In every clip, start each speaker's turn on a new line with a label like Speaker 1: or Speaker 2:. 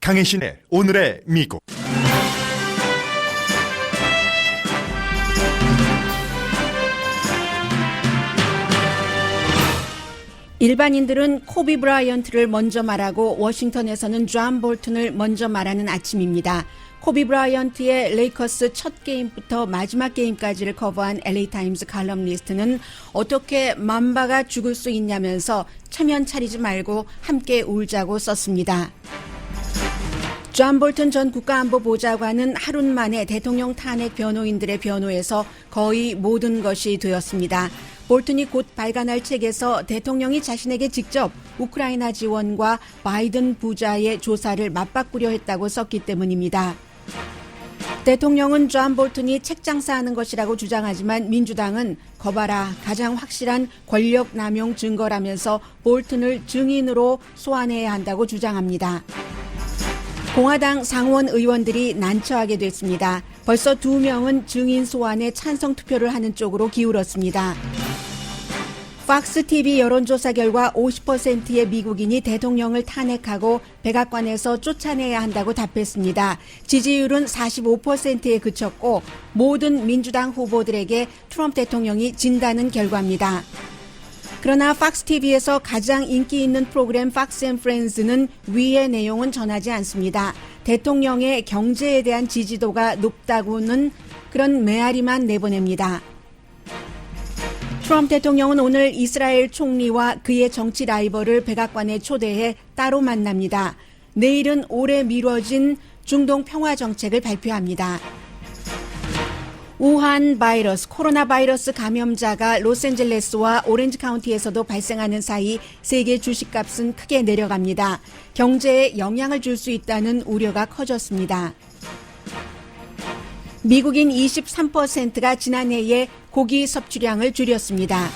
Speaker 1: 강혜신의 오늘의 미국.
Speaker 2: 일반인들은 코비 브라이언트를 먼저 말하고 워싱턴에서는 존 볼튼을 먼저 말하는 아침입니다. 코비 브라이언트의 레이커스 첫 게임부터 마지막 게임까지를 커버한 LA타임스 칼럼니스트는 어떻게 맘바가 죽을 수 있냐면서 체면 차리지 말고 함께 울자고 썼습니다. 존 볼튼 전 국가안보보좌관은 하루 만에 대통령 탄핵 변호인들의 변호에서 거의 모든 것이 되었습니다. 볼튼이 곧 발간할 책에서 대통령이 자신에게 직접 우크라이나 지원과 바이든 부자의 조사를 맞바꾸려 했다고 썼기 때문입니다. 대통령은 존 볼튼이 책 장사하는 것이라고 주장하지만 민주당은 거봐라 가장 확실한 권력 남용 증거라면서 볼튼을 증인으로 소환해야 한다고 주장합니다. 공화당 상원 의원들이 난처하게 됐습니다. 벌써 2명은 증인 소환에 찬성 투표를 하는 쪽으로 기울었습니다. 팍스TV 여론조사 결과 50%의 미국인이 대통령을 탄핵하고 백악관에서 쫓아내야 한다고 답했습니다. 지지율은 45%에 그쳤고 모든 민주당 후보들에게 트럼프 대통령이 진다는 결과입니다. 그러나 팍스TV에서 가장 인기 있는 프로그램 팍스 앤 프렌즈는 위의 내용은 전하지 않습니다. 대통령의 경제에 대한 지지도가 높다고는 그런 메아리만 내보냅니다. 트럼프 대통령은 오늘 이스라엘 총리와 그의 정치 라이벌을 백악관에 초대해 따로 만납니다. 내일은 오래 미뤄진 중동 평화 정책을 발표합니다. 우한 바이러스, 코로나 바이러스 감염자가 로스앤젤레스와 오렌지 카운티에서도 발생하는 사이 세계 주식값은 크게 내려갑니다. 경제에 영향을 줄 수 있다는 우려가 커졌습니다. 미국인 23%가 지난해에 고기 섭취량을 줄였습니다.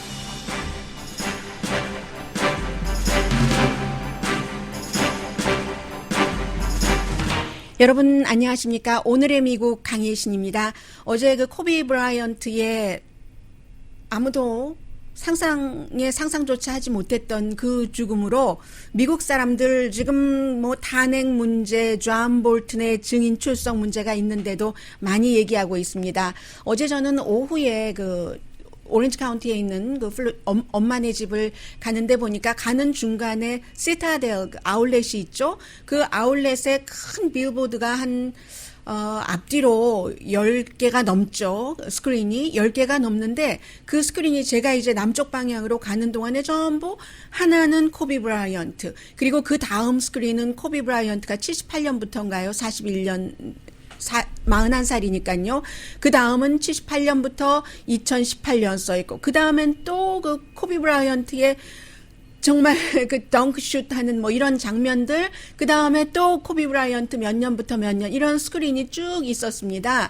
Speaker 2: 여러분 안녕하십니까? 오늘의 미국 강혜신입니다. 어제 그 코비 브라이언트의 아무도 상상조차 하지 못했던 그 죽음으로 미국 사람들 지금 뭐 탄핵 문제, 존 볼튼의 증인 출석 문제가 있는데도 많이 얘기하고 있습니다. 어제 저는 오후에 그 오렌지 카운티에 있는 그 엄마네 집을 가는데 보니까 가는 중간에 시타델 아울렛이 있죠. 그 아울렛에 큰 빌보드가 한 앞뒤로 10개가 넘죠. 스크린이 10개가 넘는데 그 스크린이 제가 이제 남쪽 방향으로 가는 동안에 전부 하나는 코비 브라이언트, 그리고 그 다음 스크린은 코비 브라이언트가 78년부터인가요? 41년 41살이니까요. 그 다음은 78년부터 2018년 써있고, 그 다음엔 또 그 코비 브라이언트의 정말 그 덩크슛 하는 뭐 이런 장면들, 그 다음에 또 코비 브라이언트 몇 년부터 몇 년 이런 스크린이 쭉 있었습니다.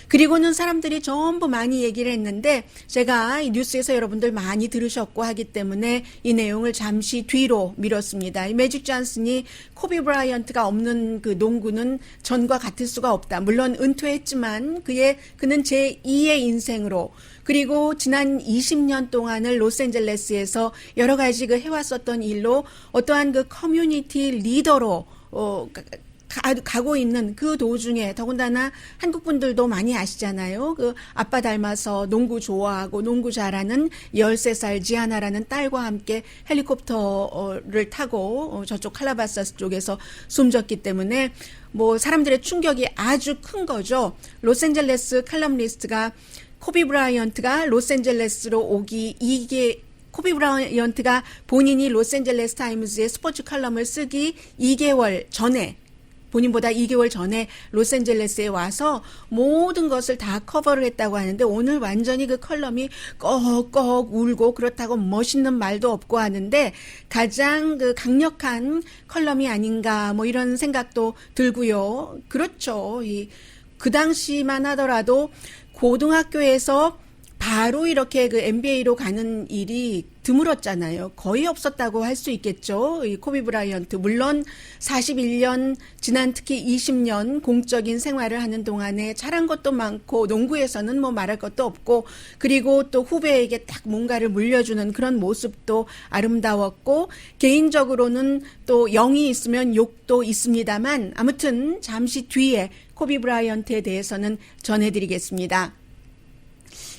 Speaker 2: 그리고는 사람들이 전부 많이 얘기를 했는데 제가 이 뉴스에서 여러분들 많이 들으셨고 하기 때문에 이 내용을 잠시 뒤로 미뤘습니다. 이 매직 존슨이 코비 브라이언트가 없는 그 농구는 전과 같을 수가 없다. 물론 은퇴했지만 그는 제2의 인생으로, 그리고 지난 20년 동안을 로스앤젤레스에서 여러 가지 그 해왔었던 일로 어떠한 그 커뮤니티 리더로 가고 있는 그 도중에, 더군다나 한국 분들도 많이 아시잖아요. 그 아빠 닮아서 농구 좋아하고 농구 잘하는 13살 지아나라는 딸과 함께 헬리콥터를 타고 저쪽 칼라바사스 쪽에서 숨졌기 때문에 뭐 사람들의 충격이 아주 큰 거죠. 로스앤젤레스 칼럼니스트가 코비 브라이언트가 로스앤젤레스로 오기, 이게 코비 브라이언트가 본인이 로스앤젤레스 타임즈의 스포츠 칼럼을 쓰기 2개월 전에, 본인보다 2개월 전에 로스앤젤레스에 와서 모든 것을 다 커버를 했다고 하는데, 오늘 완전히 그 컬럼이 꺽꺽 울고 그렇다고 멋있는 말도 없고 하는데 가장 그 강력한 컬럼이 아닌가 뭐 이런 생각도 들고요. 그렇죠. 그 당시만 하더라도 고등학교에서 바로 이렇게 그 NBA로 가는 일이 드물었잖아요. 거의 없었다고 할 수 있겠죠. 이 코비 브라이언트. 물론 41년, 지난 특히 20년 공적인 생활을 하는 동안에 잘한 것도 많고, 농구에서는 뭐 말할 것도 없고, 그리고 또 후배에게 딱 뭔가를 물려주는 그런 모습도 아름다웠고, 개인적으로는 또 영이 있으면 욕도 있습니다만, 아무튼 잠시 뒤에 코비 브라이언트에 대해서는 전해드리겠습니다.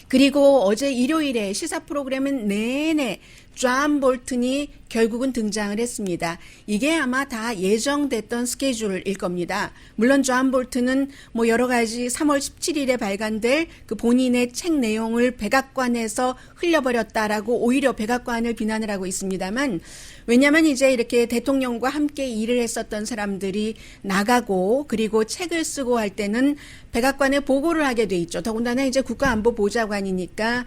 Speaker 2: 그리고 어제 일요일에 시사 프로그램은 내내 존 볼튼이 결국은 등장을 했습니다. 이게 아마 다 예정됐던 스케줄일 겁니다. 물론 존 볼튼은 뭐 여러 가지 3월 17일에 발간될 그 본인의 책 내용을 백악관에서 흘려버렸다라고 오히려 백악관을 비난을 하고 있습니다만, 왜냐하면 이제 이렇게 대통령과 함께 일을 했었던 사람들이 나가고 그리고 책을 쓰고 할 때는 백악관에 보고를 하게 돼 있죠. 더군다나 이제 국가안보보좌관이니까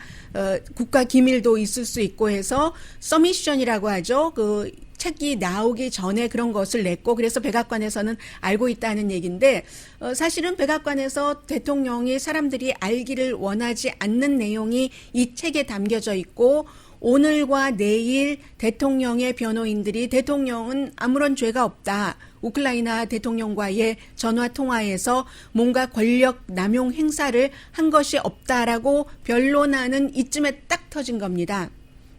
Speaker 2: 국가 기밀도 있을 수 있고 해서 서미션이라고 하죠. 그 책이 나오기 전에 그런 것을 냈고, 그래서 백악관에서는 알고 있다는 얘기인데, 사실은 백악관에서 대통령이 사람들이 알기를 원하지 않는 내용이 이 책에 담겨져 있고, 오늘과 내일 대통령의 변호인들이 대통령은 아무런 죄가 없다, 우크라이나 대통령과의 전화 통화에서 뭔가 권력 남용 행사를 한 것이 없다라고 변론하는 이쯤에 딱 터진 겁니다.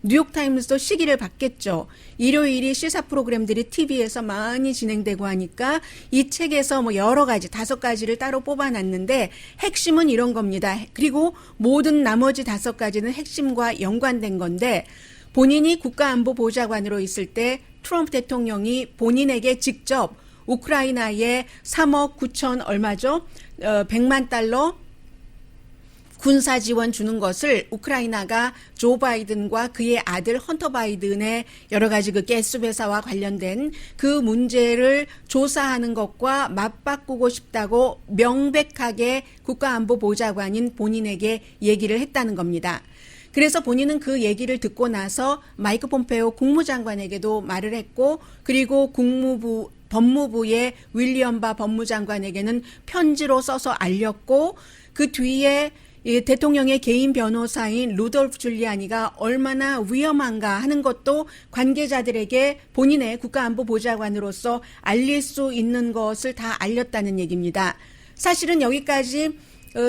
Speaker 2: 뉴욕타임스도 시기를 받겠죠. 일요일이 시사 프로그램들이 TV에서 많이 진행되고 하니까 이 책에서 뭐 여러 가지 5가지를 따로 뽑아놨는데 핵심은 이런 겁니다. 그리고 모든 나머지 5가지는 핵심과 연관된 건데, 본인이 국가안보보좌관으로 있을 때 트럼프 대통령이 본인에게 직접 우크라이나에 3억 9천 얼마죠? 100만 달러 군사 지원 주는 것을 우크라이나가 조 바이든과 그의 아들 헌터 바이든의 여러 가지 그 가스 회사와 관련된 그 문제를 조사하는 것과 맞바꾸고 싶다고 명백하게 국가안보보좌관인 본인에게 얘기를 했다는 겁니다. 그래서 본인은 그 얘기를 듣고 나서 마이크 폼페오 국무장관에게도 말을 했고, 그리고 법무부의 윌리엄 바 법무장관에게는 편지로 써서 알렸고, 그 뒤에 이 대통령의 개인 변호사인 루돌프 줄리아니가 얼마나 위험한가 하는 것도 관계자들에게 본인의 국가안보보좌관으로서 알릴 수 있는 것을 다 알렸다는 얘기입니다. 사실은 여기까지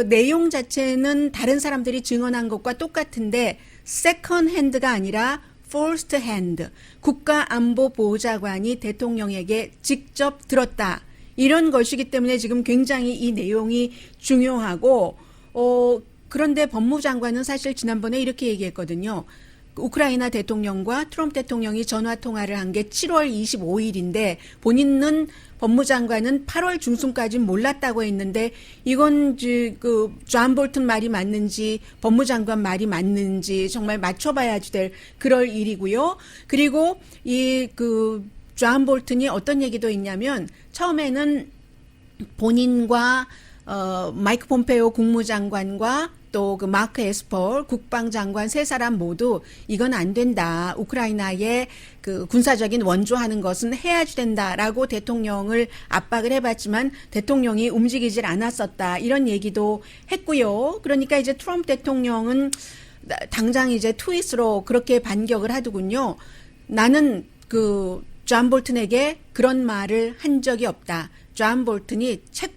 Speaker 2: 내용 자체는 다른 사람들이 증언한 것과 똑같은데, 세컨 핸드가 아니라 퍼스트 핸드, 국가안보보좌관이 대통령에게 직접 들었다, 이런 것이기 때문에 지금 굉장히 이 내용이 중요하고, 그런데 법무장관은 사실 지난번에 이렇게 얘기했거든요. 우크라이나 대통령과 트럼프 대통령이 전화 통화를 한 게 7월 25일인데 본인은 법무장관은 8월 중순까지 몰랐다고 했는데, 이건 존 볼튼 말이 맞는지 법무장관 말이 맞는지 정말 맞춰봐야지 될 그럴 일이고요. 그리고 존 볼튼이 어떤 얘기도 있냐면, 처음에는 본인과 마이크 폼페오 국무장관과 또 그 마크 에스퍼 국방장관 3사람 모두 이건 안 된다, 우크라이나에 그 군사적인 원조하는 것은 해야지 된다라고 대통령을 압박을 해봤지만 대통령이 움직이질 않았었다, 이런 얘기도 했고요. 그러니까 이제 트럼프 대통령은 당장 이제 트윗으로 그렇게 반격을 하더군요. 나는 존 볼튼에게 그런 말을 한 적이 없다. 존 볼튼이 책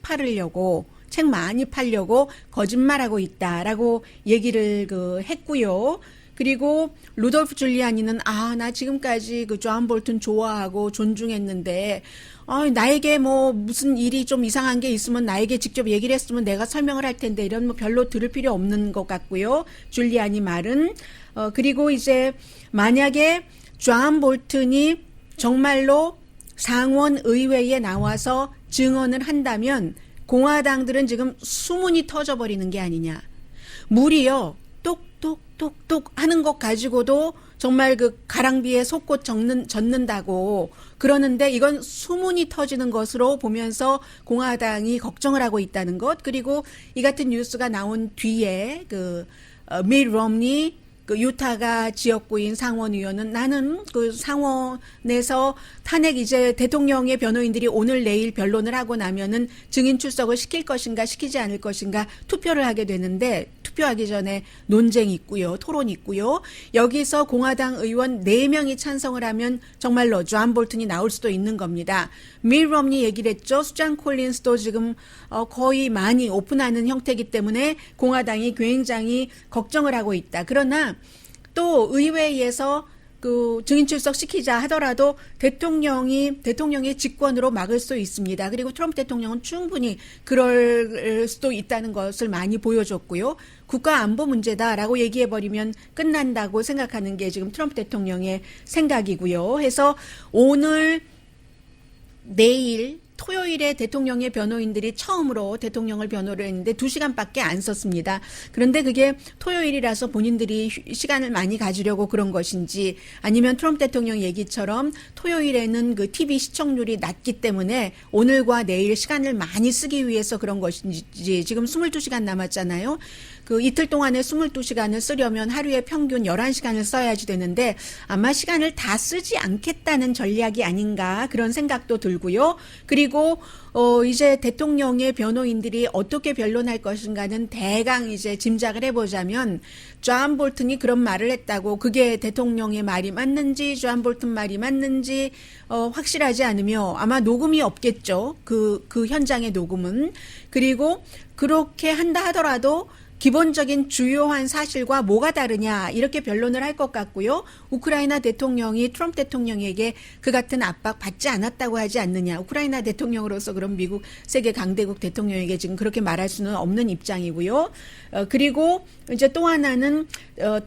Speaker 2: 많이 팔려고 거짓말하고 있다라고 얘기를 했고요. 그리고 루돌프 줄리아니는 나 지금까지 존 볼튼 좋아하고 존중했는데 나에게 뭐 무슨 일이 좀 이상한 게 있으면 나에게 직접 얘기를 했으면 내가 설명을 할 텐데, 이런 뭐 별로 들을 필요 없는 것 같고요. 줄리아니 말은. 그리고 이제 만약에 존 볼튼이 정말로 상원 의회에 나와서 증언을 한다면 공화당들은 지금 수문이 터져버리는 게 아니냐. 무리요, 똑똑똑똑 하는 것 가지고도 정말 그 가랑비에 속꽃 젖는다고 그러는데, 이건 수문이 터지는 것으로 보면서 공화당이 걱정을 하고 있다는 것. 그리고 이 같은 뉴스가 나온 뒤에 밋 롬니 그 유타가 지역구인 상원 의원은 나는 그 상원에서 탄핵 이제 대통령의 변호인들이 오늘 내일 변론을 하고 나면은 증인 출석을 시킬 것인가 시키지 않을 것인가 투표를 하게 되는데 투표하기 전에 논쟁이 있고요. 토론이 있고요. 여기서 공화당 의원 4명이 찬성을 하면 정말로 존 볼튼이 나올 수도 있는 겁니다. 밀 럼니 얘기를 했죠. 수잔 콜린스도 지금 거의 많이 오픈하는 형태이기 때문에 공화당이 굉장히 걱정을 하고 있다. 그러나 또 의회에서 그 증인 출석 시키자 하더라도 대통령의 직권으로 막을 수 있습니다. 그리고 트럼프 대통령은 충분히 그럴 수도 있다는 것을 많이 보여줬고요. 국가 안보 문제다라고 얘기해버리면 끝난다고 생각하는 게 지금 트럼프 대통령의 생각이고요. 해서 오늘 내일 토요일에 대통령의 변호인들이 처음으로 대통령을 변호를 했는데 2시간밖에 안 썼습니다. 그런데 그게 토요일이라서 본인들이 시간을 많이 가지려고 그런 것인지 아니면 트럼프 대통령 얘기처럼 토요일에는 그 TV 시청률이 낮기 때문에 오늘과 내일 시간을 많이 쓰기 위해서 그런 것인지 지금 22시간 남았잖아요. 그 이틀 동안에 22시간을 쓰려면 하루에 평균 11시간을 써야지 되는데 아마 시간을 다 쓰지 않겠다는 전략이 아닌가 그런 생각도 들고요. 그리고 이제 대통령의 변호인들이 어떻게 변론할 것인가는 대강 이제 짐작을 해보자면 존 볼튼이 그런 말을 했다고 그게 대통령의 말이 맞는지 존 볼튼 말이 맞는지 확실하지 않으며 아마 녹음이 없겠죠. 그 현장의 녹음은. 그리고 그렇게 한다 하더라도 기본적인 주요한 사실과 뭐가 다르냐 이렇게 변론을 할 것 같고요. 우크라이나 대통령이 트럼프 대통령에게 그 같은 압박 받지 않았다고 하지 않느냐. 우크라이나 대통령으로서 그럼 미국 세계 강대국 대통령에게 지금 그렇게 말할 수는 없는 입장이고요. 그리고 이제 또 하나는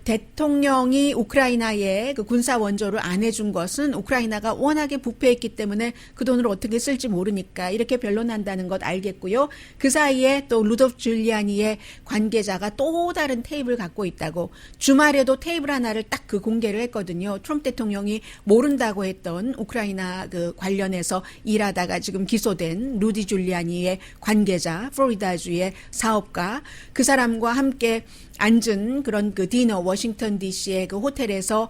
Speaker 2: 대통령이 우크라이나에 그 군사 원조를 안 해준 것은 우크라이나가 워낙에 부패했기 때문에 그 돈을 어떻게 쓸지 모르니까 이렇게 변론한다는 것 알겠고요. 그 사이에 또 루도프 줄리아니의 관계자가 또 다른 테이프를 갖고 있다고 주말에도 테이프 하나를 딱 그 공개를 했거든요. 트럼프 대통령이 모른다고 했던 우크라이나 그 관련해서 일하다가 지금 기소된 루디 줄리아니의 관계자, 플로리다주의 사업가 그 사람과 함께 앉은 그런 그 디너 워싱턴 DC의 그 호텔에서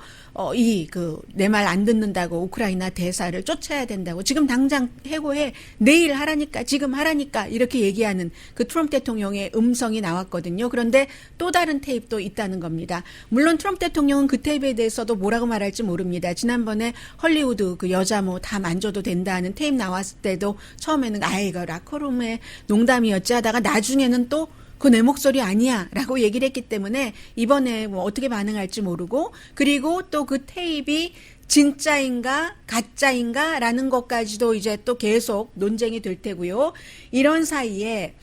Speaker 2: 내 말 안 듣는다고 우크라이나 대사를 쫓아야 된다고 지금 당장 해고해 내일 하라니까 지금 하라니까 이렇게 얘기하는 그 트럼프 대통령의 음성이 나왔거든요. 그런데 또 다른 테이프도 있다는 겁니다. 물론 트럼프 대통령은 그 테이프에 대해서도 뭐라고 말할지 모릅니다. 지난번에 헐리우드 그 여자 뭐 다 만져도 된다는 테이프 나왔을 때도 처음에는 이거 라커룸의 농담이었지 하다가 나중에는 또 그 내 목소리 아니야 라고 얘기를 했기 때문에 이번에 뭐 어떻게 반응할지 모르고 그리고 또 그 테이프이 진짜인가 가짜인가 라는 것까지도 이제 또 계속 논쟁이 될 테고요. 이런 사이에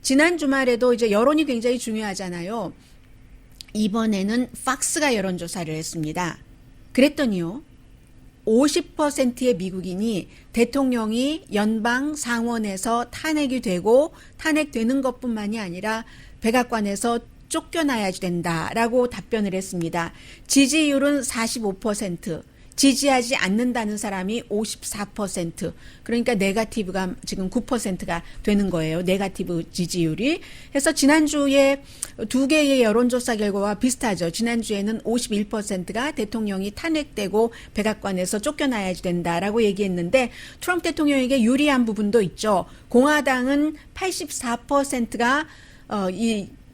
Speaker 2: 지난 주말에도 이제 여론이 굉장히 중요하잖아요. 이번에는 팍스가 여론조사를 했습니다. 그랬더니요. 50%의 미국인이 대통령이 연방 상원에서 탄핵이 되고 탄핵되는 것뿐만이 아니라 백악관에서 쫓겨나야지 된다라고 답변을 했습니다. 지지율은 45%, 지지하지 않는다는 사람이 54%, 그러니까 네거티브가 지금 9%가 되는 거예요. 네거티브 지지율이. 해서 지난주에 두 개의 여론조사 결과와 비슷하죠. 지난주에는 51%가 대통령이 탄핵되고 백악관에서 쫓겨나야지 된다라고 얘기했는데 트럼프 대통령에게 유리한 부분도 있죠. 공화당은 84%가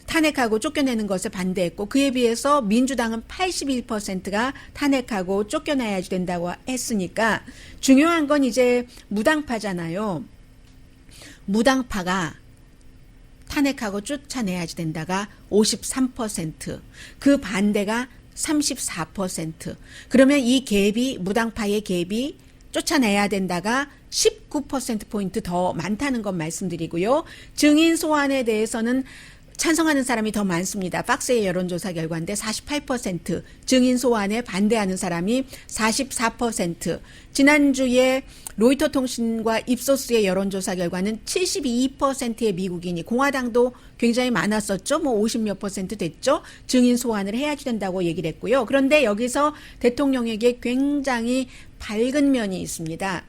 Speaker 2: 탄핵하고 쫓겨내는 것에 반대했고 그에 비해서 민주당은 81%가 탄핵하고 쫓겨나야지 된다고 했으니까 중요한 건 이제 무당파잖아요. 무당파가 탄핵하고 쫓아내야지 된다가 53%, 그 반대가 34%. 그러면 이 갭이 무당파의 갭이 쫓아내야 된다가 19%포인트 더 많다는 것 말씀드리고요. 증인 소환에 대해서는 찬성하는 사람이 더 많습니다. 팍스의 여론조사 결과인데 48%, 증인 소환에 반대하는 사람이 44%, 지난주에 로이터 통신과 입소스의 여론조사 결과는 72%의 미국인이, 공화당도 굉장히 많았었죠. 뭐 50몇 % 됐죠. 증인 소환을 해야지 된다고 얘기를 했고요. 그런데 여기서 대통령에게 굉장히 밝은 면이 있습니다.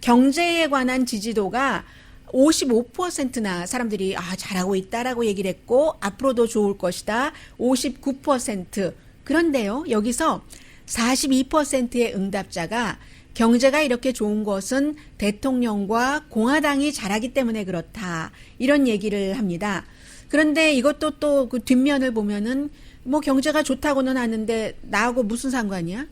Speaker 2: 경제에 관한 지지도가 55%나 사람들이 잘하고 있다라고 얘기를 했고 앞으로도 좋을 것이다. 59%. 그런데요, 여기서 42%의 응답자가 경제가 이렇게 좋은 것은 대통령과 공화당이 잘하기 때문에 그렇다. 이런 얘기를 합니다. 그런데 이것도 또 그 뒷면을 보면은 뭐 경제가 좋다고는 하는데 나하고 무슨 상관이야?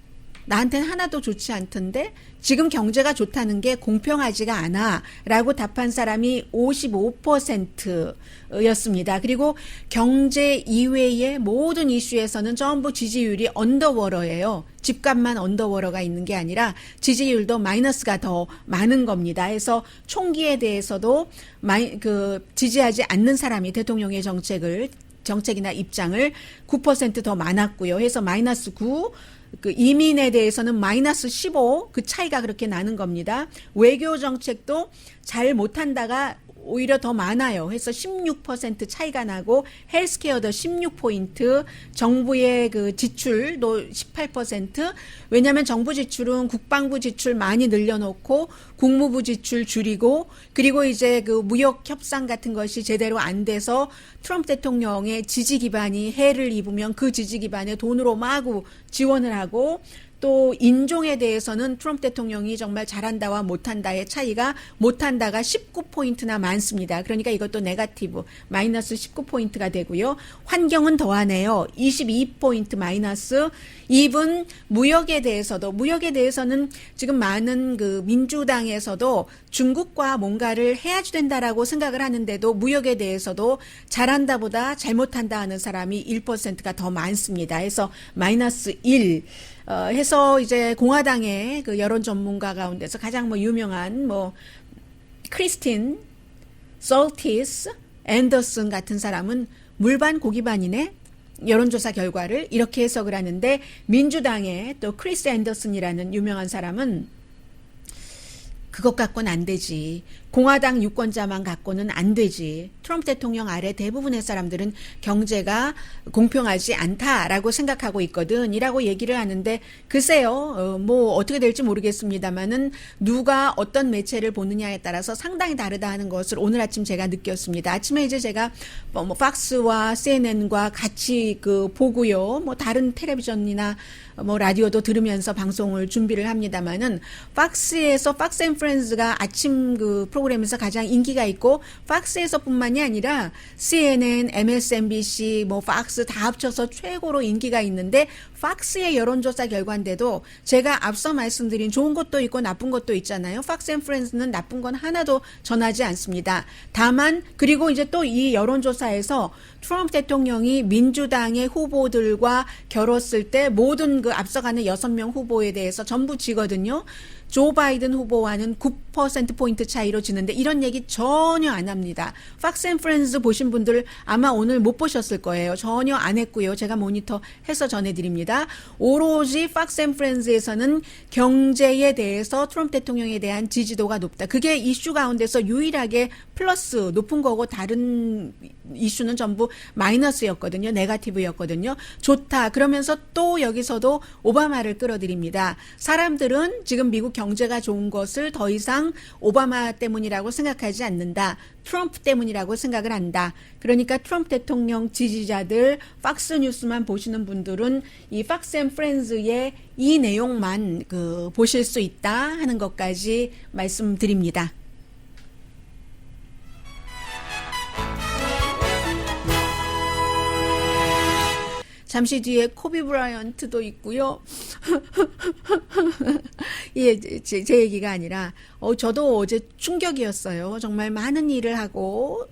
Speaker 2: 나한테는 하나도 좋지 않던데 지금 경제가 좋다는 게 공평하지가 않아 라고 답한 사람이 55%였습니다. 그리고 경제 이외의 모든 이슈에서는 전부 지지율이 언더워러예요. 집값만 언더워러가 있는 게 아니라 지지율도 마이너스가 더 많은 겁니다. 해서 총기에 대해서도 지지하지 않는 사람이 대통령의 정책이나 입장을 9% 더 많았고요. 해서 마이너스 9, 그 이민에 대해서는 마이너스 15, 그 차이가 그렇게 나는 겁니다. 외교 정책도 잘 못한다가 오히려 더 많아요. 해서 16% 차이가 나고 헬스케어도 16포인트, 정부의 그 지출도 18%. 왜냐하면 정부 지출은 국방부 지출 많이 늘려놓고 국무부 지출 줄이고 그리고 이제 그 무역 협상 같은 것이 제대로 안 돼서 트럼프 대통령의 지지 기반이 해를 입으면 그 지지 기반에 돈으로 마구 지원을 하고 또 인종에 대해서는 트럼프 대통령이 정말 잘한다와 못한다의 차이가 못한다가 19포인트나 많습니다. 그러니까 이것도 네거티브 마이너스 19포인트가 되고요. 환경은 더하네요. 22포인트 마이너스. 이분 무역에 대해서는 지금 많은 그 민주당에서도 중국과 뭔가를 해야지 된다라고 생각을 하는데도 무역에 대해서도 잘한다보다 잘못한다 하는 사람이 1%가 더 많습니다. 해서 마이너스 1. 해서 이제 공화당의 그 여론 전문가 가운데서 가장 뭐 유명한 뭐 크리스틴 솔티스 앤더슨 같은 사람은 물반 고기반이네. 여론조사 결과를 이렇게 해석을 하는데 민주당의 또 크리스 앤더슨이라는 유명한 사람은 그것 갖고는 안 되지. 공화당 유권자만 갖고는 안 되지. 트럼프 대통령 아래 대부분의 사람들은 경제가 공평하지 않다라고 생각하고 있거든. 이라고 얘기를 하는데 글쎄요. 뭐 어떻게 될지 모르겠습니다만은 누가 어떤 매체를 보느냐에 따라서 상당히 다르다 하는 것을 오늘 아침 제가 느꼈습니다. 아침에 이제 제가 뭐 팍스와 CNN과 같이 그 보고요. 뭐 다른 텔레비전이나 뭐 라디오도 들으면서 방송을 준비를 합니다만은 팍스에서 팍스 앤 프렌즈가 아침 그 프로그램에서 가장 인기가 있고 팍스에서뿐만이 아니라 CNN, MSNBC, 뭐 팍스 다 합쳐서 최고로 인기가 있는데 팍스의 여론조사 결과인데도 제가 앞서 말씀드린 좋은 것도 있고 나쁜 것도 있잖아요. 팍스 앤 프렌즈는 나쁜 건 하나도 전하지 않습니다. 다만 그리고 이제 또 이 여론조사에서 트럼프 대통령이 민주당의 후보들과 겨뤘을 때 모든 그 앞서가는 6명 후보에 대해서 전부 지거든요. 조 바이든 후보와는 9%포인트 차이로 지는데 이런 얘기 전혀 안 합니다. 팍스 앤 프렌즈 보신 분들 아마 오늘 못 보셨을 거예요. 전혀 안 했고요. 제가 모니터해서 전해드립니다. 오로지 팍스 앤 프렌즈에서는 경제에 대해서 트럼프 대통령에 대한 지지도가 높다. 그게 이슈 가운데서 유일하게 플러스 높은 거고 다른 이슈는 전부 마이너스였거든요. 네거티브였거든요. 좋다. 그러면서 또 여기서도 오바마를 끌어들입니다. 사람들은 지금 미국 경제가 좋은 것을 더 이상 오바마 때문이라고 생각하지 않는다. 트럼프 때문이라고 생각을 한다. 그러니까 트럼프 대통령 지지자들 팍스 뉴스만 보시는 분들은 이 팍스 앤 프렌즈의 이 내용만 보실 수 있다 하는 것까지 말씀드립니다. 잠시 뒤에 코비 브라이언트도 있고요. 예, 제 얘기가 아니라 저도 어제 충격이었어요. 정말 많은 일을 하고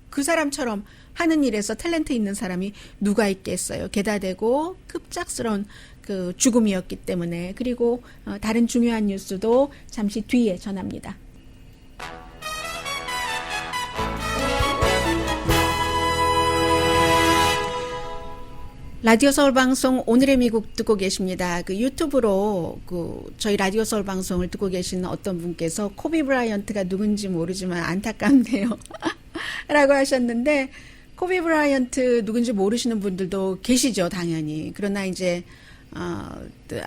Speaker 2: 그 사람처럼 하는 일에서 탤런트 있는 사람이 누가 있겠어요. 게다대고 급작스러운 그 죽음이었기 때문에. 그리고 다른 중요한 뉴스도 잠시 뒤에 전합니다. 라디오 서울 방송 오늘의 미국 듣고 계십니다. 그 유튜브로 저희 라디오 서울 방송을 듣고 계시는 어떤 분께서 코비 브라이언트가 누군지 모르지만 안타깝네요. 라고 하셨는데 코비 브라이언트 누군지 모르시는 분들도 계시죠, 당연히. 그러나 이제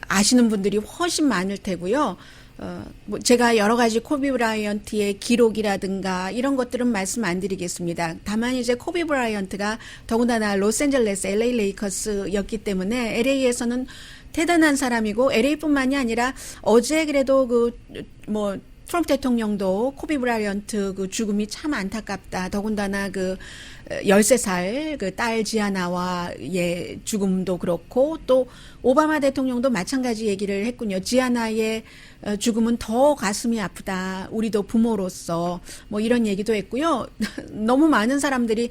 Speaker 2: 아시는 분들이 훨씬 많을 테고요. 뭐 제가 여러 가지 코비 브라이언트의 기록이라든가 이런 것들은 말씀 안 드리겠습니다. 다만 이제 코비 브라이언트가 더군다나 로스앤젤레스 LA 레이커스였기 때문에 LA에서는 대단한 사람이고 LA뿐만이 아니라 어제 그래도 트럼프 대통령도 코비 브라이언트 그 죽음이 참 안타깝다. 더군다나 13살 그 딸 지아나와의 죽음도 그렇고 또 오바마 대통령도 마찬가지 얘기를 했군요. 지아나의 죽음은 더 가슴이 아프다. 우리도 부모로서 뭐 이런 얘기도 했고요. 너무 많은 사람들이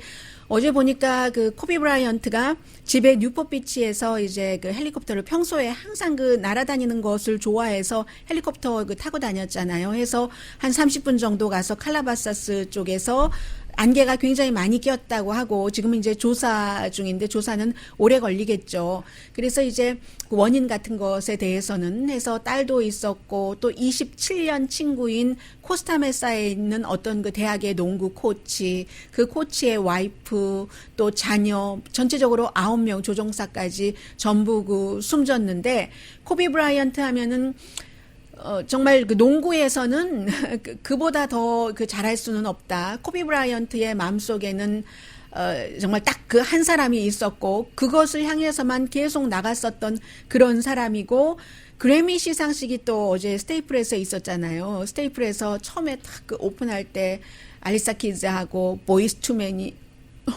Speaker 2: 어제 보니까 그 코비 브라이언트가 집에 뉴포트 비치에서 이제 그 헬리콥터를 평소에 항상 그 날아다니는 것을 좋아해서 헬리콥터 타고 다녔잖아요. 해서 한 30분 정도 가서 칼라바사스 쪽에서 안개가 굉장히 많이 꼈다고 하고 지금은 이제 조사 중인데 조사는 오래 걸리겠죠. 그래서 이제 그 원인 같은 것에 대해서는 해서 딸도 있었고 또 27년 친구인 코스타메사에 있는 어떤 그 대학의 농구 코치, 그 코치의 와이프, 또 자녀 전체적으로 9명 조종사까지 전부 그 숨졌는데 코비 브라이언트 하면은 정말 그 농구에서는 그보다 더 그 잘할 수는 없다. 코비 브라이언트의 마음속에는 정말 딱 그 한 사람이 있었고 그것을 향해서만 계속 나갔었던 그런 사람이고 그래미 시상식이 또 어제 스테이플에서 있었잖아요. 스테이플에서 처음에 딱 그 오픈할 때 알리사 키즈하고 보이스 투맨이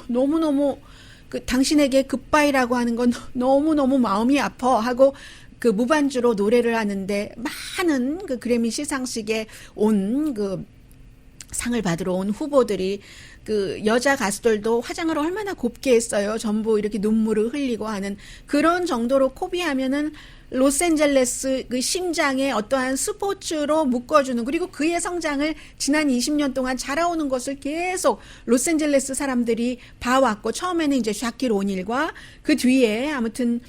Speaker 2: 너무너무 그 당신에게 굿바이라고 하는 건 너무너무 마음이 아파 하고 그 무반주로 노래를 하는데 많은 그 그래미 시상식에 온 그 상을 받으러 온 후보들이 그 여자 가수들도 화장을 얼마나 곱게 했어요. 전부 이렇게 눈물을 흘리고 하는 그런 정도로 코비 하면은 로스앤젤레스 그 심장에 어떠한 스포츠로 묶어주는 그리고 그의 성장을 지난 20년 동안 자라오는 것을 계속 로스앤젤레스 사람들이 봐왔고 처음에는 이제 샤킬 오닐과 그 뒤에 아무튼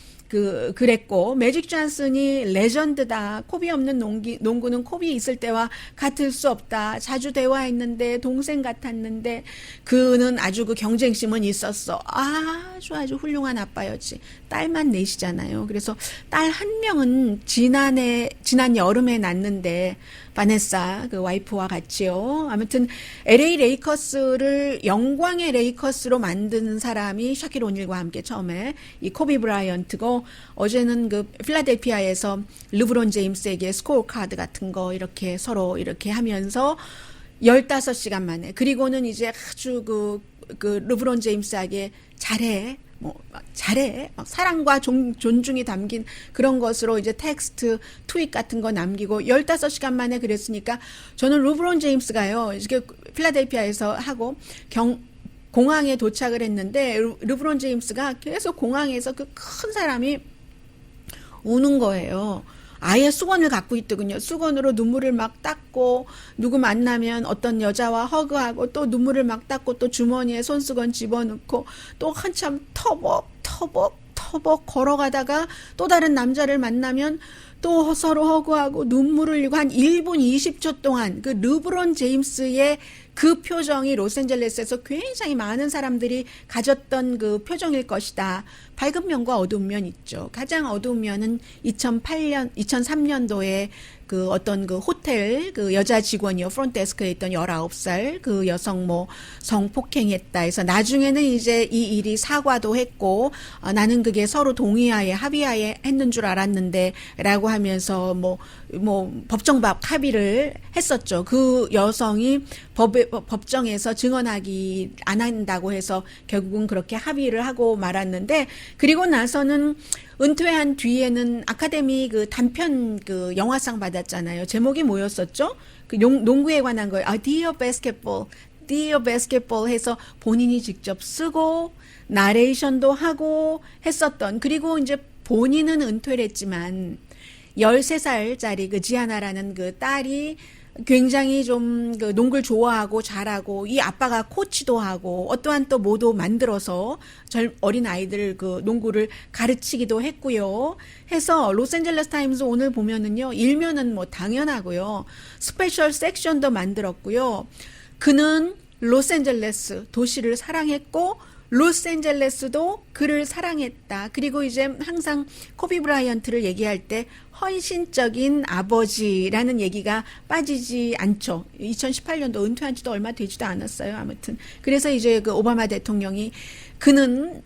Speaker 2: 그랬고 매직 존슨이 레전드다. 코비 없는 농구는 코비 있을 때와 같을 수 없다. 자주 대화했는데 동생 같았는데 그는 아주 그 경쟁심은 있었어. 아주 훌륭한 아빠였지. 딸만 넷이잖아요. 그래서 딸 한 명은 지난 여름에 낳는데 바네사 그 와이프와 같이요. 아무튼 LA 레이커스를 영광의 레이커스로 만드는 사람이 샤킬 오닐과 함께 처음에 이 코비 브라이언트고 어제는 그 필라델피아에서 르브론 제임스에게 스코어 카드 같은 거 이렇게 서로 이렇게 하면서 15시간 만에 그리고는 이제 아주 그 르브론 제임스에게 잘해. 잘해. 사랑과 존중이 담긴 그런 것으로 이제 텍스트, 트윗 같은 거 남기고 15시간 만에 그랬으니까 저는 르브론 제임스가요. 이렇게 필라델피아에서 하고 공항에 도착을 했는데 르브론 제임스가 계속 공항에서 그 큰 사람이 우는 거예요. 아예 수건을 갖고 있더군요. 수건으로 눈물을 막 닦고 누구 만나면 어떤 여자와 허그하고 또 눈물을 막 닦고 또 주머니에 손수건 집어넣고 또 한참 터벅 걸어가다가 또 다른 남자를 만나면 또 서로 허그하고 눈물을 흘리고 한 1분 20초 동안 그 르브론 제임스의 그 표정이 로스앤젤레스에서 굉장히 많은 사람들이 가졌던 그 표정일 것이다. 밝은 면과 어두운 면 있죠. 가장 어두운 면은 2003년도에 그 어떤 그 호텔 그 여자 직원이요. 프론트데스크에 있던 19살 그 여성 성폭행했다 해서 나중에는 이제 이 일이 사과도 했고 나는 그게 서로 동의하에 합의하에 했는 줄 알았는데 라고 하면서 법정 합의를 했었죠. 그 여성이 법정에서 증언하기 안 한다고 해서 결국은 그렇게 합의를 하고 말았는데 그리고 나서는 은퇴한 뒤에는 아카데미 그 단편 그 영화상 받았잖아요. 제목이 뭐였었죠? 그 농구에 관한 거예요. Dear Basketball 해서 본인이 직접 쓰고 나레이션도 하고 했었던 그리고 이제 본인은 은퇴를 했지만 13살짜리 그 지아나라는 그 딸이 굉장히 좀 그 농구를 좋아하고 잘하고 이 아빠가 코치도 하고 어떠한 또 모도 만들어서 어린 아이들 그 농구를 가르치기도 했고요. 해서 로스앤젤레스 타임즈 오늘 보면은요. 일면은 당연하고요. 스페셜 섹션도 만들었고요. 그는 로스앤젤레스 도시를 사랑했고 로스앤젤레스도 그를 사랑했다. 그리고 이제 항상 코비 브라이언트를 얘기할 때 헌신적인 아버지라는 얘기가 빠지지 않죠. 2018년도 은퇴한 지도 얼마 되지도 않았어요. 아무튼. 그래서 이제 그 오바마 대통령이 그는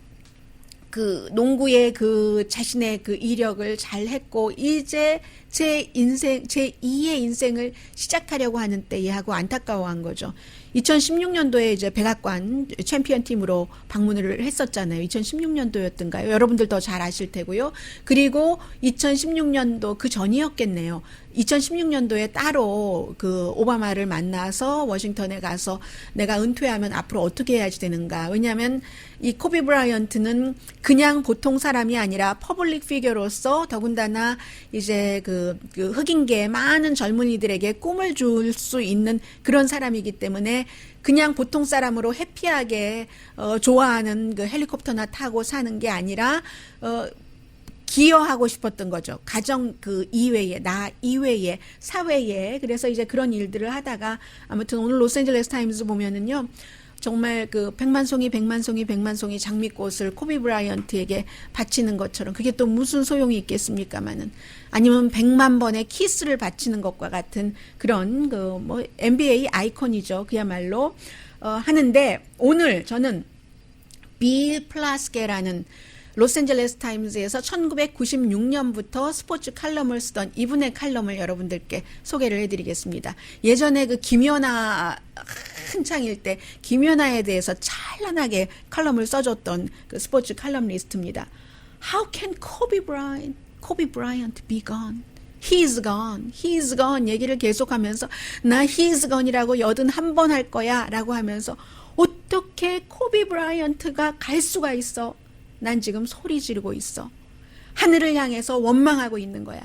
Speaker 2: 그 농구의 그 자신의 그 이력을 잘 했고 이제 제 인생 제 2의 인생을 시작하려고 하는 때에 하고 안타까워한 거죠. 2016년도에 이제 백악관 챔피언 팀으로 방문을 했었잖아요. 2016년도였던가요? 여러분들 더 잘 아실 테고요. 그리고 2016년도 그 전이었겠네요. 2016년도에 따로 그 오바마를 만나서 워싱턴에 가서 내가 은퇴하면 앞으로 어떻게 해야지 되는가. 왜냐하면 이 코비 브라이언트는 그냥 보통 사람이 아니라 퍼블릭 피겨로서 더군다나 이제 그 흑인계의 많은 젊은이들에게 꿈을 줄 수 있는 그런 사람이기 때문에 그냥 보통 사람으로 해피하게 좋아하는 그 헬리콥터나 타고 사는 게 아니라 기여하고 싶었던 거죠. 가정 그 이외에, 나 이외에, 사회에. 그래서 이제 그런 일들을 하다가 아무튼 오늘 로스앤젤레스 타임즈 보면은요. 정말 그 백만송이 장미꽃을 코비 브라이언트에게 바치는 것처럼 그게 또 무슨 소용이 있겠습니까마는 아니면 100만 번의 키스를 바치는 것과 같은 그런 그 뭐 NBA 아이콘이죠. 그야말로 하는데 오늘 저는 빌 플라스케라는 로스앤젤레스 타임즈에서 1996년부터 스포츠 칼럼을 쓰던 이분의 칼럼을 여러분들께 소개를 해드리겠습니다. 예전에 그 김연아 한창일 때 김연아에 대해서 찬란하게 칼럼을 써줬던 그 스포츠 칼럼니스트입니다. How can Kobe Bryant be gone? He's gone. He's gone. 얘기를 계속하면서 나 he's gone이라고 81번 할 거야 라고 하면서 어떻게 코비 브라이언트가 갈 수가 있어? 난 지금 소리 지르고 있어. 하늘을 향해서 원망하고 있는 거야.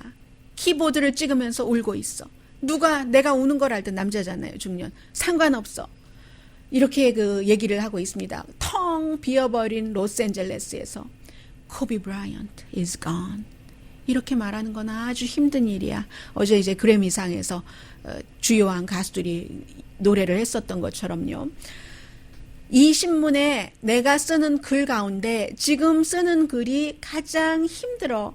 Speaker 2: 키보드를 찍으면서 울고 있어. 누가 내가 우는 걸 알던 남자잖아요. 중년. 상관없어. 이렇게 그 얘기를 하고 있습니다. 텅 비어버린 로스앤젤레스에서 코비 브라이언트 is gone. 이렇게 말하는 건 아주 힘든 일이야. 어제 이제 그래미상에서 주요한 가수들이 노래를 했었던 것처럼요. 이 신문에 내가 쓰는 글 가운데 지금 쓰는 글이 가장 힘들어.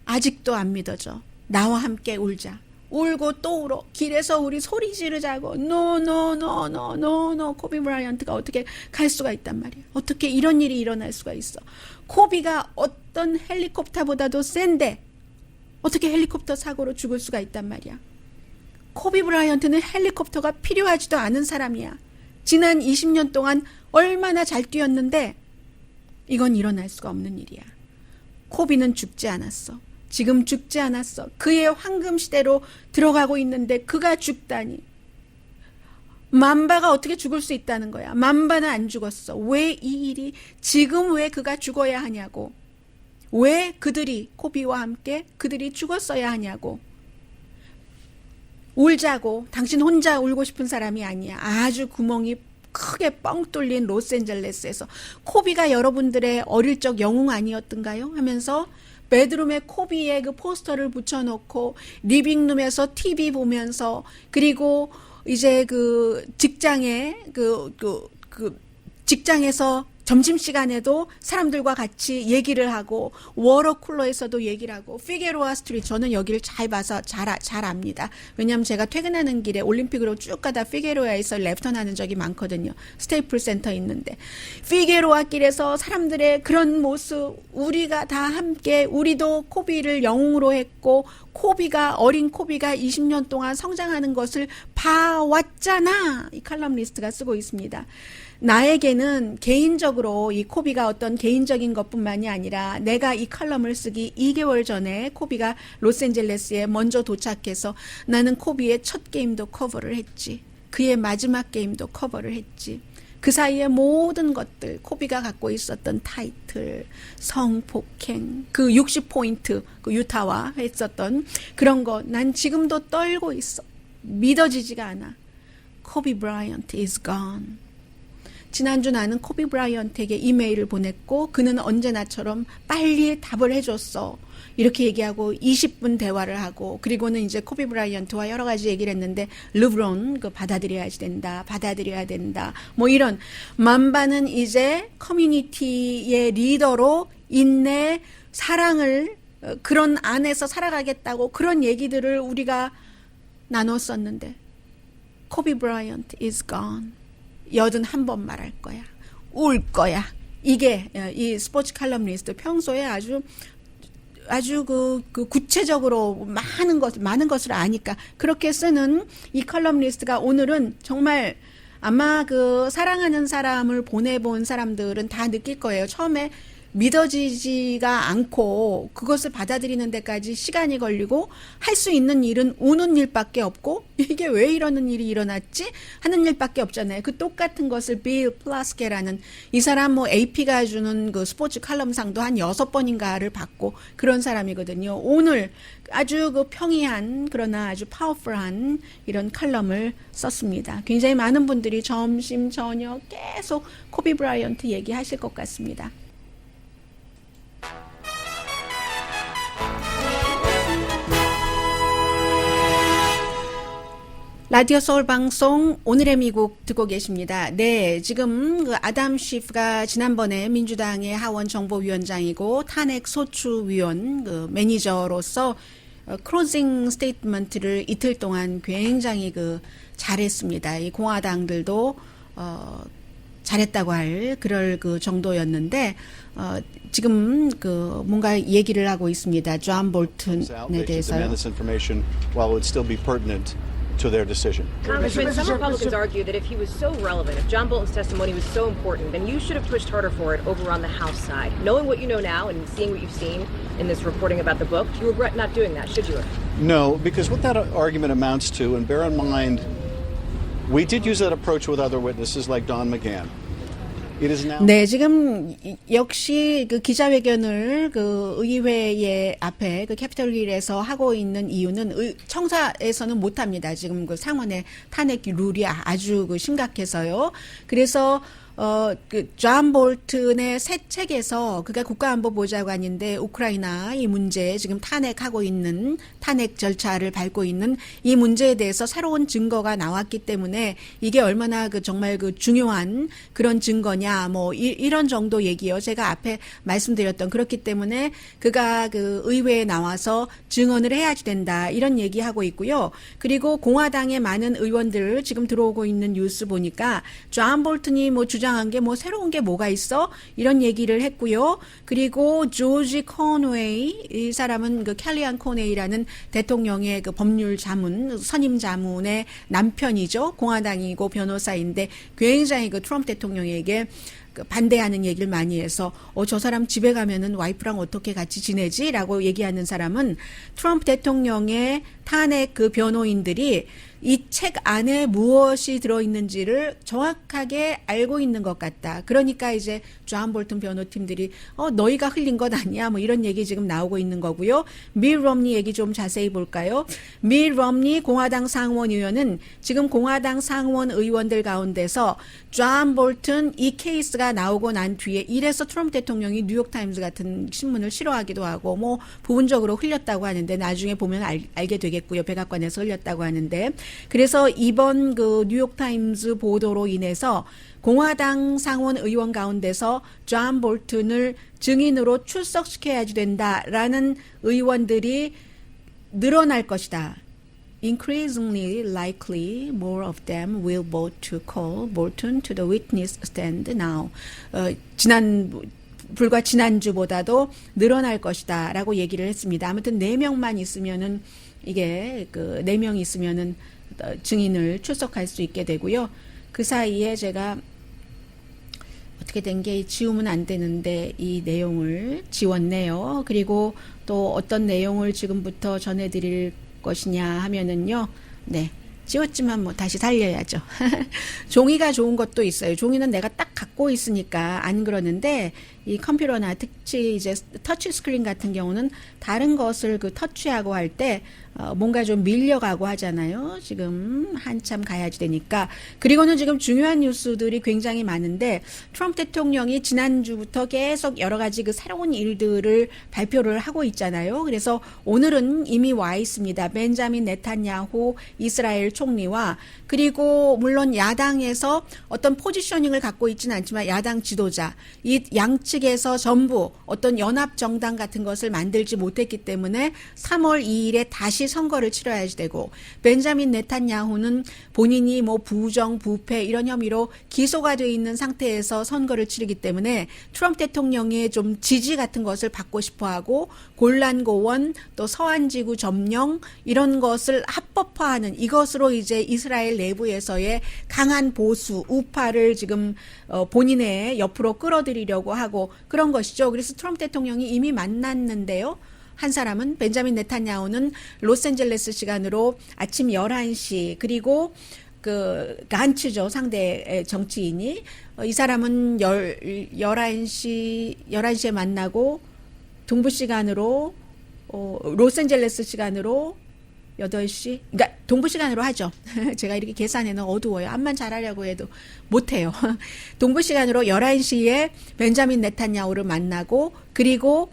Speaker 2: 아직도 안 믿어져. 나와 함께 울자. 울고 또 울어. 길에서 우리 소리 지르자고. No. 코비 브라이언트가 어떻게 갈 수가 있단 말이야. 어떻게 이런 일이 일어날 수가 있어. 코비가 어떤 헬리콥터보다도 센데 어떻게 헬리콥터 사고로 죽을 수가 있단 말이야. 코비 브라이언트는 헬리콥터가 필요하지도 않은 사람이야. 지난 20년 동안 얼마나 잘 뛰었는데 이건 일어날 수가 없는 일이야. 코비는 죽지 않았어. 지금 죽지 않았어. 그의 황금 시대로 들어가고 있는데 그가 죽다니. 만바가 어떻게 죽을 수 있다는 거야. 만바는 안 죽었어. 왜 이 일이 지금 왜 그가 죽어야 하냐고. 왜 그들이 코비와 함께 그들이 죽었어야 하냐고. 울자고. 당신 혼자 울고 싶은 사람이 아니야. 아주 구멍이 크게 뻥 뚫린 로스앤젤레스에서 코비가 여러분들의 어릴 적 영웅 아니었던가요? 하면서 베드룸에 코비의 그 포스터를 붙여놓고 리빙룸에서 TV 보면서 그리고 이제 그 직장에 직장에서 점심시간에도 사람들과 같이 얘기를 하고 워터쿨러에서도 얘기를 하고 피게로아 스트리트 저는 여기를 잘 봐서 잘 압니다. 왜냐하면 제가 퇴근하는 길에 올림픽으로 쭉 가다 피게로아에서 레프턴 하는 적이 많거든요. 스테이플 센터 있는데 피게로아 길에서 사람들의 그런 모습 우리가 다 함께 우리도 코비를 영웅으로 했고 코비가 어린 코비가 20년 동안 성장하는 것을 봐왔잖아. 이 칼럼니스트가 쓰고 있습니다. 나에게는 개인적으로 이 코비가 어떤 개인적인 것뿐만이 아니라 내가 이 칼럼을 쓰기 2개월 전에 코비가 로스앤젤레스에 먼저 도착해서 나는 코비의 첫 게임도 커버를 했지. 그의 마지막 게임도 커버를 했지. 그 사이에 모든 것들, 코비가 갖고 있었던 타이틀, 성폭행, 그 60포인트, 그 유타와 했었던 그런 거, 난 지금도 떨고 있어. 믿어지지가 않아. 코비 브라이언트 is gone. 지난주 나는 코비 브라이언트에게 이메일을 보냈고 그는 언제나처럼 빨리 답을 해줬어. 이렇게 얘기하고 20분 대화를 하고 그리고는 이제 코비 브라이언트와 여러 가지 얘기를 했는데 르브론 받아들여야 된다. 뭐 이런 만반은 이제 커뮤니티의 리더로 인내, 사랑을 그런 안에서 살아가겠다고 그런 얘기들을 우리가 나눴었는데 코비 브라이언트 is gone. 81번 말할 거야. 울 거야. 이게 이 스포츠 칼럼니스트 평소에 아주 그 구체적으로 많은 것을 아니까 그렇게 쓰는 이 컬럼니스트가 오늘은 정말 아마 그 사랑하는 사람을 보내본 사람들은 다 느낄 거예요. 처음에 믿어지지가 않고 그것을 받아들이는 데까지 시간이 걸리고 할 수 있는 일은 우는 일밖에 없고 이게 왜 이러는 일이 일어났지 하는 일밖에 없잖아요. 그 똑같은 것을 빌 플라스케라는 이 사람 뭐 AP가 주는 그 스포츠 칼럼상도 한 6번인가를 받고 그런 사람이거든요. 오늘 아주 그 평이한 그러나 아주 파워풀한 이런 칼럼을 썼습니다. 굉장히 많은 분들이 점심 저녁 계속 코비 브라이언트 얘기하실 것 같습니다. 라디오 서울 방송 오늘의 미국 듣고 계십니다. 네, 지금 그 아담 쉬프가 지난번에 민주당의 하원 정보위원장이고 탄핵 소추위원 그 매니저로서 클로징 스테이트먼트를 이틀 동안 굉장히 그 잘했습니다. 이 공화당들도 잘했다고 할 그럴 그 정도였는데 지금 그 뭔가 얘기를 하고 있습니다. 존 볼튼에 대해서요.
Speaker 3: To their decision.
Speaker 4: Congressman, some Republicans argue that if he was so relevant, if John Bolton's testimony was so important, then you should have pushed harder for it over on the House side. Knowing what you know now and seeing what you've seen in this reporting about the book, do you regret not doing that, should you have?
Speaker 3: No, because what that argument amounts to, and bear in mind, we did use that approach with other witnesses like Don McGahn.
Speaker 2: 네, 지금 역시 그 기자회견을 그 의회의 앞에 그 캐피털 힐에서 하고 있는 이유는 청사에서는 못 합니다. 지금 그 상원의 탄핵 룰이 아주 그 심각해서요. 그래서 그 존 볼튼의 새 책에서 그가 국가안보보좌관인데 우크라이나 이 문제 지금 탄핵 절차를 밟고 있는 이 문제에 대해서 새로운 증거가 나왔기 때문에 이게 얼마나 그 정말 그 중요한 그런 증거냐 뭐 이런 정도 얘기요. 제가 앞에 말씀드렸던 그렇기 때문에 그가 그 의회에 나와서 증언을 해야지 된다 이런 얘기하고 있고요. 그리고 공화당의 많은 의원들 지금 들어오고 있는 뉴스 보니까 존 볼튼이 뭐 주장한 게 뭐 새로운 게 뭐가 있어? 이런 얘기를 했고요. 그리고 조지 코네이 이 사람은 그 캘리안 코네이라는 대통령의 그 법률 자문, 선임 자문의 남편이죠. 공화당이고 변호사인데 굉장히 그 트럼프 대통령에게 반대하는 얘기를 많이 해서 저 사람 집에 가면은 와이프랑 어떻게 같이 지내지? 라고 얘기하는 사람은 트럼프 대통령의 탄핵 그 변호인들이 이 책 안에 무엇이 들어있는지를 정확하게 알고 있는 것 같다. 그러니까 이제 존 볼튼 변호팀들이 너희가 흘린 것 아니야? 뭐 이런 얘기 지금 나오고 있는 거고요. 밀 럼니 얘기 좀 자세히 볼까요? 밀 럼니 공화당 상원 의원은 지금 공화당 상원 의원들 가운데서 존 볼튼 이 케이스가 나오고 난 뒤에 이래서 트럼프 대통령이 뉴욕타임즈 같은 신문을 싫어하기도 하고 뭐 부분적으로 흘렸다고 하는데 나중에 보면 알게 되겠고요. 백악관에서 흘렸다고 하는데 그래서 이번 그 뉴욕타임즈 보도로 인해서 공화당 상원 의원 가운데서 존 볼튼을 증인으로 출석시켜야지 된다라는 의원들이 늘어날 것이다. Increasingly likely, more of them will vote to call Bolton to the witness stand now. 불과 지난주보다도 늘어날 것이다라고 얘기를 했습니다. 아무튼 4명만 있으면은 이게 그 4명이 있으면은 증인을 출석할 수 있게 되고요. 그 사이에 제가 어떻게 된 게 지우면 안 되는데 이 내용을 지웠네요. 그리고 또 어떤 내용을 지금부터 전해드릴 것이냐 하면은요. 네. 지웠지만 뭐 다시 살려야죠. 종이가 좋은 것도 있어요. 종이는 내가 딱 갖고 있으니까 안 그러는데 이 컴퓨터나 특히 이제 터치 스크린 같은 경우는 다른 것을 그 터치하고 할 때 뭔가 좀 밀려가고 하잖아요. 지금 한참 가야지 되니까. 그리고는 지금 중요한 뉴스들이 굉장히 많은데 트럼프 대통령이 지난주부터 계속 여러 가지 그 새로운 일들을 발표를 하고 있잖아요. 그래서 오늘은 이미 와 있습니다. 벤자민 네탄야후 이스라엘 총리와 그리고 물론 야당에서 어떤 포지셔닝을 갖고 있지는 않지만 야당 지도자 이 양측에서 전부 어떤 연합 정당 같은 것을 만들지 못했기 때문에 3월 2일에 다시 선거를 치러야지 되고 벤자민 네탄야후는 본인이 뭐 부정, 부패 이런 혐의로 기소가 되어 있는 상태에서 선거를 치르기 때문에 트럼프 대통령의 좀 지지 같은 것을 받고 싶어하고 골란고원 또 서안지구 점령 이런 것을 합법화하는 이것으로 이제 이스라엘 내부에서의 강한 보수, 우파를 지금 본인의 옆으로 끌어들이려고 하고 그런 것이죠. 그래서 트럼프 대통령이 이미 만났는데요. 한 사람은 벤자민 네탄야후는 로스앤젤레스 시간으로 아침 11시 그리고 그 간츠죠. 상대 정치인이 이 사람은 11시에 만나고 동부 시간으로 로스앤젤레스 시간으로 8시 그러니까 동부 시간으로 하죠. 제가 이렇게 계산해는 어두워요. 암만 잘하려고 해도 못해요. 동부 시간으로 11시에 벤자민 네탄야후를 만나고 그리고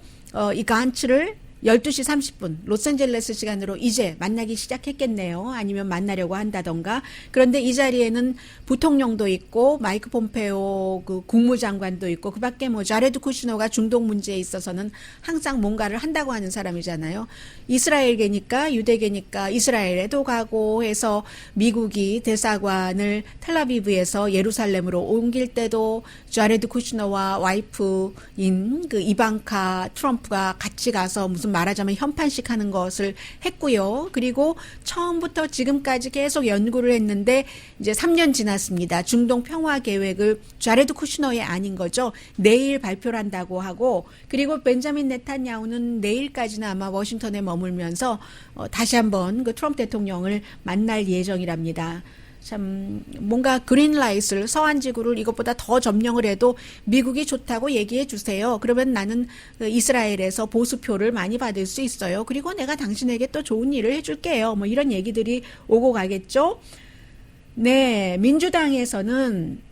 Speaker 2: 이 간츠를 12시 30분 로스앤젤레스 시간으로 이제 만나기 시작했겠네요. 아니면 만나려고 한다던가. 그런데 이 자리에는 부통령도 있고 마이크 폼페오 그 국무장관도 있고 그밖에 뭐 자레드 쿠시너가 중동 문제에 있어서는 항상 뭔가를 한다고 하는 사람이잖아요. 이스라엘계니까 유대계니까 이스라엘에도 가고 해서 미국이 대사관을 텔아비브에서 예루살렘으로 옮길 때도 자레드 쿠시너와 와이프인 그 이방카 트럼프가 같이 가서 무슨 말하자면 현판식 하는 것을 했고요. 그리고 처음부터 지금까지 계속 연구를 했는데 이제 3년 지났습니다. 중동 평화 계획을 자레드 쿠시너의 아닌 거죠. 내일 발표를 한다고 하고 그리고 벤자민 네탄야후는 내일까지는 아마 워싱턴에 머물면서 다시 한번 그 트럼프 대통령을 만날 예정이랍니다. 참 뭔가 그린라이트를 서한지구를 이것보다 더 점령을 해도 미국이 좋다고 얘기해 주세요. 그러면 나는 이스라엘에서 보수표를 많이 받을 수 있어요. 그리고 내가 당신에게 또 좋은 일을 해줄게요. 뭐 이런 얘기들이 오고 가겠죠. 네, 민주당에서는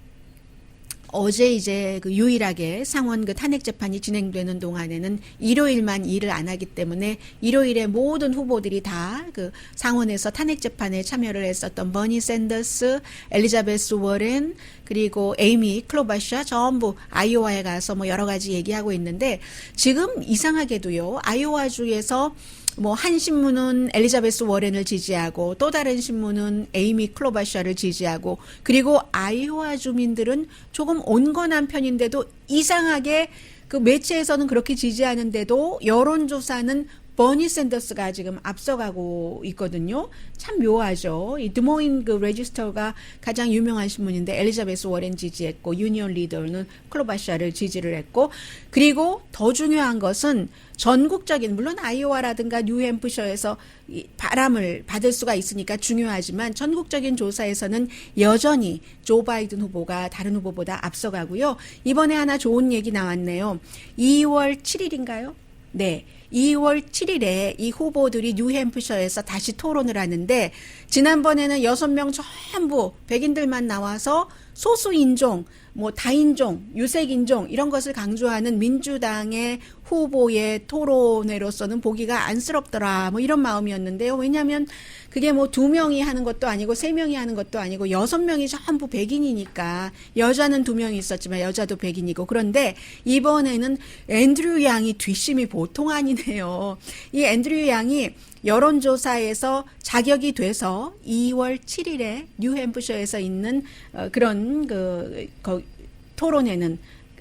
Speaker 2: 어제 이제 그 유일하게 상원 그 탄핵 재판이 진행되는 동안에는 일요일만 일을 안 하기 때문에 일요일에 모든 후보들이 다 그 상원에서 탄핵 재판에 참여를 했었던 버니 샌더스, 엘리자베스 워렌 그리고 에이미 클로바샤 전부 아이오와에 가서 뭐 여러 가지 얘기하고 있는데 지금 이상하게도요. 아이오와주에서 뭐 한 신문은 엘리자베스 워렌을 지지하고 또 다른 신문은 에이미 클로바샤를 지지하고 그리고 아이오와 주민들은 조금 온건한 편인데도 이상하게 그 매체에서는 그렇게 지지하는데도 여론조사는 버니 샌더스가 지금 앞서가고 있거든요. 참 묘하죠. 이 드모인 그 레지스터가 가장 유명한 신문인데 엘리자베스 워렌 지지했고 유니언 리더는 클로바샤를 지지를 했고 그리고 더 중요한 것은 전국적인 물론 아이오와라든가 뉴햄프셔에서 바람을 받을 수가 있으니까 중요하지만 전국적인 조사에서는 여전히 조 바이든 후보가 다른 후보보다 앞서가고요. 이번에 하나 좋은 얘기 나왔네요. 2월 7일인가요? 네. 2월 7일에 이 후보들이 뉴햄프셔에서 다시 토론을 하는데 지난번에는 6명 전부 백인들만 나와서 소수인종, 뭐 다인종, 유색인종 이런 것을 강조하는 민주당의 후보의 토론회로서는 보기가 안쓰럽더라 뭐 이런 마음이었는데요. 왜냐하면 그게 뭐 2명이 하는 것도 아니고 3명이 하는 것도 아니고 6명이 전부 백인이니까 여자는 2명이 있었지만 여자도 백인이고 그런데 이번에는 앤드류 양이 뒷심이 보통 아니네요. 이 앤드류 양이 여론조사에서 자격이 돼서 2월 7일에 뉴햄프셔에서 있는 그런 토론회는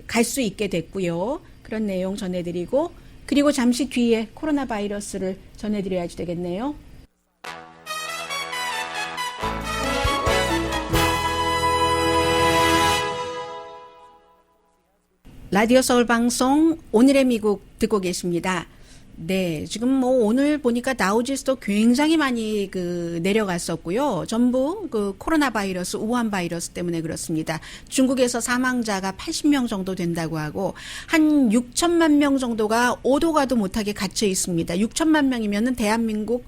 Speaker 2: 갈 수 있게 됐고요. 그런 내용 전해드리고 그리고 잠시 뒤에 코로나 바이러스를 전해드려야지 되겠네요. 라디오 서울 방송 오늘의 미국 듣고 계십니다. 네, 지금 뭐 오늘 보니까 다우지수도 굉장히 많이 내려갔었고요. 전부 코로나 바이러스, 우한 바이러스 때문에 그렇습니다. 중국에서 사망자가 80명 정도 된다고 하고 한 6천만 명 정도가 오도 가도 못하게 갇혀 있습니다. 6천만 명이면은 대한민국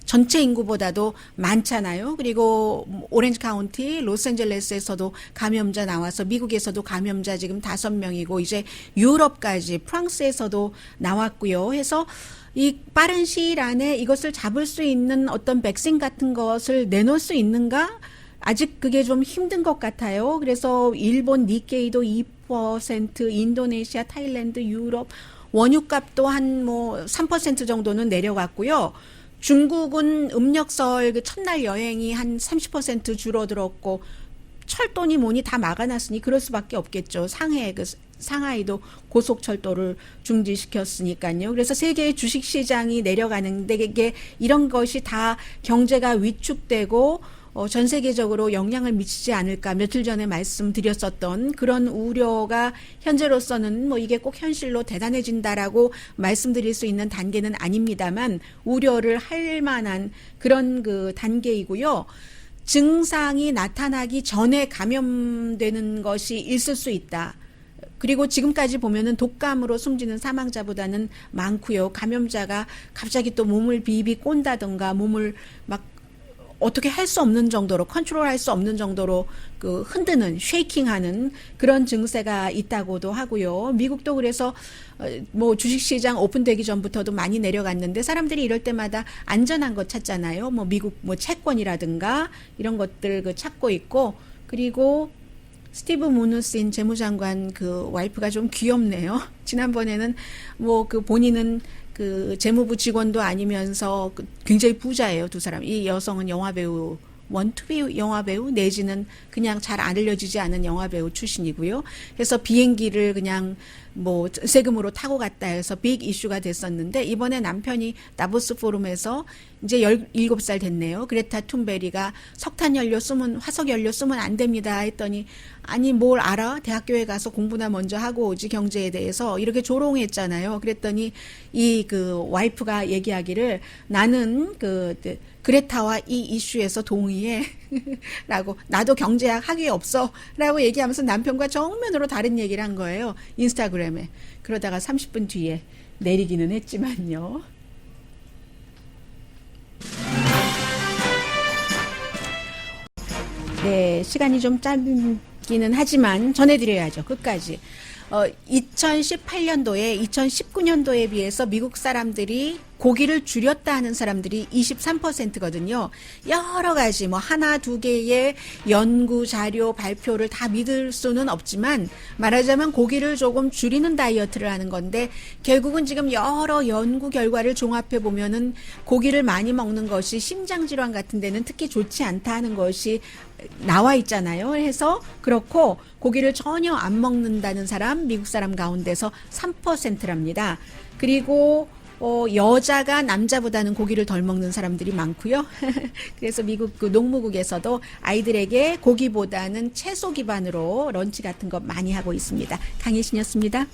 Speaker 2: 전체 인구보다도 많잖아요. 그리고 오렌지 카운티, 로스앤젤레스에서도 감염자 나와서 미국에서도 감염자 지금 5명이고 이제 유럽까지 프랑스에서도 나왔고요. 해서 이 빠른 시일 안에 이것을 잡을 수 있는 어떤 백신 같은 것을 내놓을 수 있는가? 아직 그게 좀 힘든 것 같아요. 그래서 일본 니케이도 2%, 인도네시아, 타일랜드, 유럽 원유값도 한 3% 정도는 내려갔고요. 중국은 음력설 첫날 여행이 한 30% 줄어들었고 철도니 뭐니 다 막아놨으니 그럴 수밖에 없겠죠. 상하이도 고속철도를 중지시켰으니까요. 그래서 세계의 주식시장이 내려가는데 이게 이런 것이 다 경제가 위축되고 전 세계적으로 영향을 미치지 않을까 며칠 전에 말씀드렸었던 그런 우려가 현재로서는 뭐 이게 꼭 현실로 대단해진다라고 말씀드릴 수 있는 단계는 아닙니다만 우려를 할 만한 그런 단계이고요. 증상이 나타나기 전에 감염되는 것이 있을 수 있다. 그리고 지금까지 보면은 독감으로 숨지는 사망자보다는 많고요. 감염자가 갑자기 또 몸을 비비 꼰다든가 몸을 막 어떻게 할 수 없는 정도로 컨트롤할 수 없는 정도로 흔드는 쉐이킹하는 그런 증세가 있다고도 하고요. 미국도 그래서 뭐 주식시장 오픈되기 전부터도 많이 내려갔는데 사람들이 이럴 때마다 안전한 거 찾잖아요. 뭐 미국 뭐 채권이라든가 이런 것들 찾고 있고 그리고 스티브 무누신 재무장관 와이프가 좀 귀엽네요. 지난번에는 뭐 본인은 재무부 직원도 아니면서 굉장히 부자예요, 두 사람. 이 여성은 영화배우, 원투비 영화배우 내지는 그냥 잘 안 알려지지 않은 영화배우 출신이고요. 그래서 비행기를 그냥 뭐 세금으로 타고 갔다 해서 빅 이슈가 됐었는데 이번에 남편이 다보스 포럼에서 이제 17살 됐네요. 그레타 툰베리가 화석 연료 쓰면 안 됩니다 했더니 아니 뭘 알아? 대학교에 가서 공부나 먼저 하고 오지 경제에 대해서 이렇게 조롱했잖아요. 그랬더니 이 와이프가 얘기하기를 나는 그레타와 이 이슈에서 동의해 라고 나도 경제학 학위 없어 라고 얘기하면서 남편과 정면으로 다른 얘기를 한 거예요. 인스타그램에. 그러다가 30분 뒤에 내리기는 했지만요. 네, 시간이 좀 짧기는 하지만 전해드려야죠. 끝까지. 2018년도에 2019년도에 비해서 미국 사람들이 고기를 줄였다 하는 사람들이 23%거든요. 여러 가지 하나 두 개의 연구 자료 발표를 다 믿을 수는 없지만 말하자면 고기를 조금 줄이는 다이어트를 하는 건데 결국은 지금 여러 연구 결과를 종합해 보면은 고기를 많이 먹는 것이 심장 질환 같은 데는 특히 좋지 않다 하는 것이 나와 있잖아요. 해서 그렇고 고기를 전혀 안 먹는다는 사람 미국 사람 가운데서 3%랍니다. 그리고 여자가 남자보다는 고기를 덜 먹는 사람들이 많고요. 그래서 미국 농무국에서도 아이들에게 고기보다는 채소 기반으로 런치 같은 거 많이 하고 있습니다. 강혜신이었습니다.